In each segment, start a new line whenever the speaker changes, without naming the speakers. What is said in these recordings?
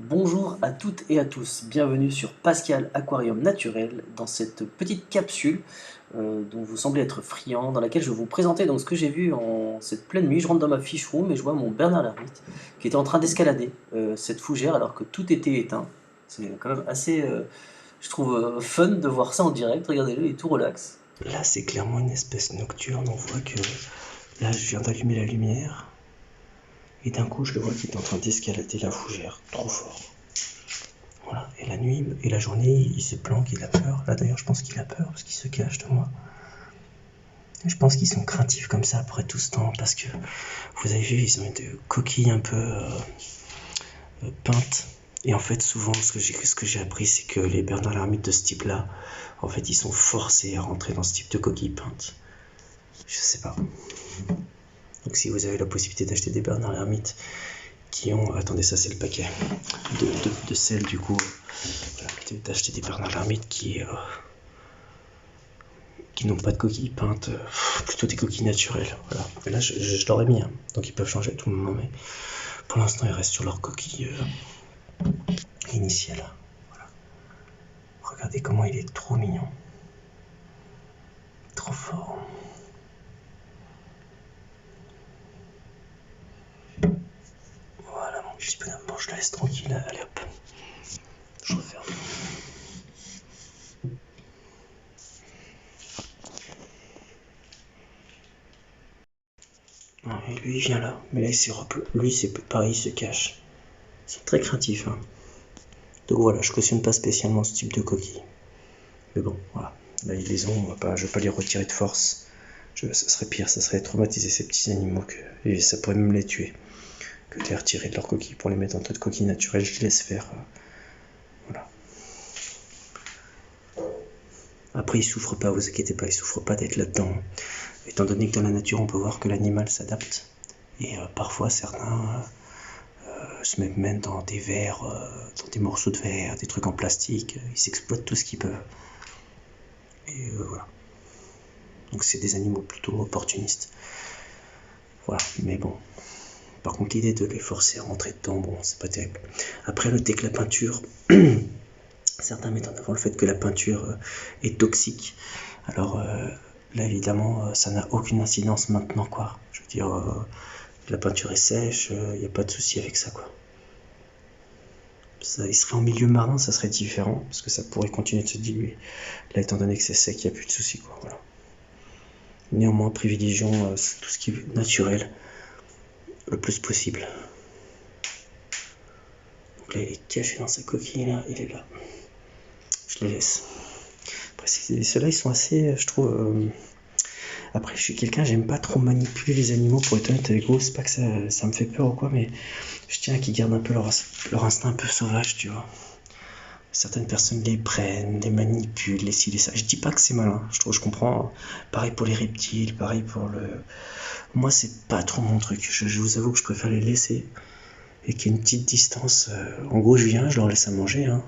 Bonjour à toutes et à tous, bienvenue sur Pascal Aquarium Naturel dans cette petite capsule dont vous semblez être friand, dans laquelle je vais vous présenter donc ce que j'ai vu en cette pleine nuit. Je rentre dans ma fish room et je vois mon Bernard l'ermite qui était en train d'escalader cette fougère alors que tout était éteint. C'est quand même assez, je trouve, fun de voir ça en direct. Regardez-le, il est tout relax.
Là, c'est clairement une espèce nocturne. On voit que là, je viens d'allumer la lumière. Et d'un coup, je le vois qui est en train d'escalader la fougère. Trop fort. Voilà. Et la nuit et la journée, il se planque, il a peur. Là, d'ailleurs, je pense qu'il a peur parce qu'il se cache de moi. Et je pense qu'ils sont craintifs comme ça après tout ce temps. Parce que, vous avez vu, ils ont des coquilles un peu peintes. Et en fait, souvent, ce que j'ai appris, c'est que les Bernard l'ermite de ce type-là, en fait, ils sont forcés à rentrer dans ce type de coquilles peintes. Je sais pas. Donc si vous avez la possibilité d'acheter des Bernard l'ermite qui ont... Attendez, ça c'est le paquet de sel du coup. Voilà, d'acheter des Bernard l'ermite qui n'ont pas de coquilles peintes, plutôt des coquilles naturelles. Voilà. Et là je l'aurais mis, hein. Donc ils peuvent changer à tout moment, mais pour l'instant ils restent sur leur coquille initiale. Voilà. Regardez comment il est trop mignon. Trop fort. Voilà mon petit bonhomme, bon je le laisse tranquille, allez hop, je referme. Et lui il vient là, mais là il s'est lui c'est pareil, il se cache. C'est très craintif, hein. Donc voilà, je cautionne pas spécialement ce type de coquille. Mais bon, voilà, là ils les ont, je vais pas les retirer de force. Ça serait pire, ça serait traumatiser ces petits animaux et ça pourrait même les tuer que de les retirer de leur coquille pour les mettre dans d'autres coquilles naturelles. Je les laisse faire. Voilà. Après, ils souffrent pas, vous inquiétez pas, ils souffrent pas d'être là-dedans. Étant donné que dans la nature, on peut voir que l'animal s'adapte. Et parfois, certains se mettent même dans des verres, dans des morceaux de verre, des trucs en plastique. Ils s'exploitent tout ce qu'ils peuvent. Et voilà. Donc c'est des animaux plutôt opportunistes. Voilà, mais bon. Par contre, l'idée de les forcer à rentrer dedans, bon, c'est pas terrible. Après, notez que la peinture, certains mettent en avant le fait que la peinture est toxique. Alors là, évidemment, ça n'a aucune incidence maintenant, quoi. Je veux dire, la peinture est sèche, il n'y a pas de souci avec ça, quoi. Ça, il serait en milieu marin, ça serait différent, parce que ça pourrait continuer de se diluer. Là, étant donné que c'est sec, il n'y a plus de souci, quoi. Voilà. Néanmoins, privilégions tout ce qui est naturel le plus possible. Donc là, il est caché dans sa coquille, là, il est là. Je les laisse. Après, ceux-là, ils sont assez, je trouve... Après, je suis quelqu'un, j'aime pas trop manipuler les animaux, pour être honnête avec vous. C'est pas que ça me fait peur ou quoi, mais je tiens à qu'ils gardent un peu leur instinct un peu sauvage, tu vois. Certaines personnes les prennent, les manipulent, les ci, les ça. Je dis pas que c'est malin, je comprends. Pareil pour les reptiles, pareil pour le... Moi, c'est pas trop mon truc. Je vous avoue que je préfère les laisser et qu'il y ait une petite distance. En gros, je viens, je leur laisse à manger, hein.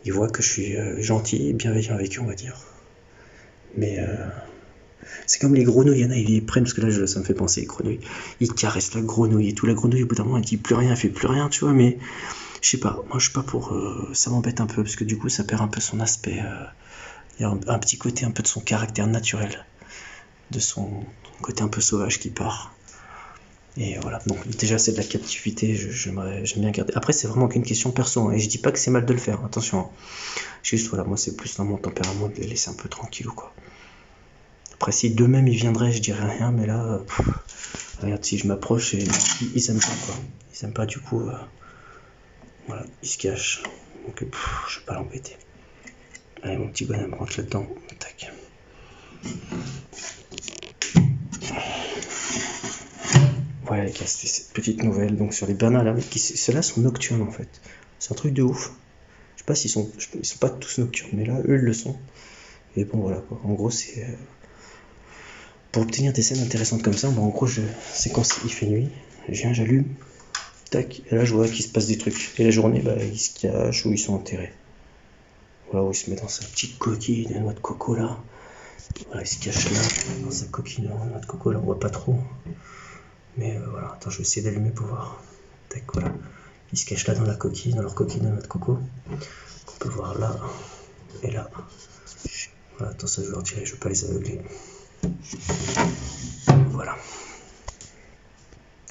Ils voient que je suis gentil et bienveillant avec eux, on va dire. Mais c'est comme les grenouilles, il y en a, ils les prennent, parce que là, ça me fait penser, les grenouilles. Ils caressent la grenouille et tout. La grenouille, au bout d'un moment, elle dit plus rien, elle fait plus rien, tu vois, mais je sais pas, moi je suis pas pour... ça m'embête un peu, parce que du coup, ça perd un peu son aspect. Il y a un petit côté un peu de son caractère naturel, de son côté un peu sauvage qui part. Et voilà, donc déjà c'est de la captivité, j'aime bien garder. Après c'est vraiment qu'une question perso, hein, et je dis pas que c'est mal de le faire, attention. Hein. Juste voilà, moi c'est plus dans mon tempérament de les laisser un peu tranquilles ou quoi. Après si d'eux-mêmes ils viendraient, je dirais rien, mais là, regarde, si je m'approche, et ils aiment pas quoi. Ils aiment pas du coup, voilà, ils se cachent. Donc je vais pas l'embêter. Allez mon petit bonhomme, rentre là-dedans, tac. Voilà les gars, c'était cette petite nouvelle donc sur les Bernard l'ermite. Ceux-là sont nocturnes en fait. C'est un truc de ouf. Je sais pas ils sont pas tous nocturnes, mais là eux ils le sont. Et bon voilà quoi. En gros c'est pour obtenir des scènes intéressantes comme ça. Bon, en gros c'est quand il fait nuit. Je viens, j'allume, tac. Et là je vois qu'il se passe des trucs. Et la journée ils se cachent ou ils sont enterrés. Voilà où il se met dans sa petite coquille de noix de coco là. Voilà il se cache là dans sa coquille de noix de coco là. On voit pas trop. Mais voilà, attends, je vais essayer d'allumer pour voir. Tac, voilà. Ils se cachent là dans la coquille, dans leur coquille de noix de coco. On peut voir là et là. Voilà, attends, ça je vais en tirer, je ne veux pas les aveugler. Voilà.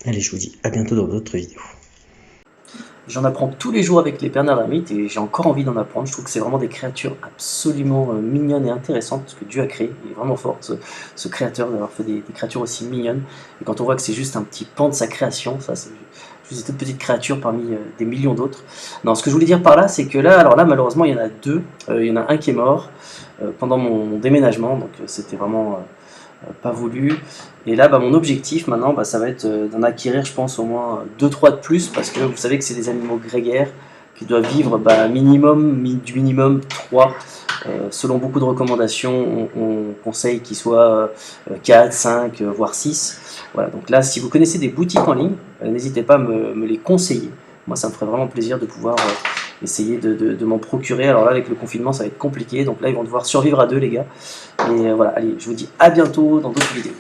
Allez, je vous dis à bientôt dans d'autres vidéos.
J'en apprends tous les jours avec les Bernard Hermite et j'ai encore envie d'en apprendre. Je trouve que c'est vraiment des créatures absolument mignonnes et intéressantes parce que Dieu a créé. Il est vraiment fort, ce créateur, d'avoir fait des créatures aussi mignonnes. Et quand on voit que c'est juste un petit pan de sa création, ça c'est juste une petite créature parmi des millions d'autres. Non, ce que je voulais dire par là, c'est que là, alors là, malheureusement, il y en a deux. Il y en a un qui est mort pendant mon déménagement, donc c'était vraiment pas voulu. Et là, mon objectif maintenant, ça va être d'en acquérir, je pense, au moins 2-3 de plus, parce que vous savez que c'est des animaux grégaires qui doivent vivre du minimum 3. Selon beaucoup de recommandations, on conseille qu'ils soient 4, 5, voire 6. Voilà, donc là, si vous connaissez des boutiques en ligne, n'hésitez pas à me les conseiller. Moi, ça me ferait vraiment plaisir de pouvoir essayer de m'en procurer. Alors là, avec le confinement, ça va être compliqué. Donc là, ils vont devoir survivre à deux, les gars. Et voilà, allez, je vous dis à bientôt dans d'autres vidéos.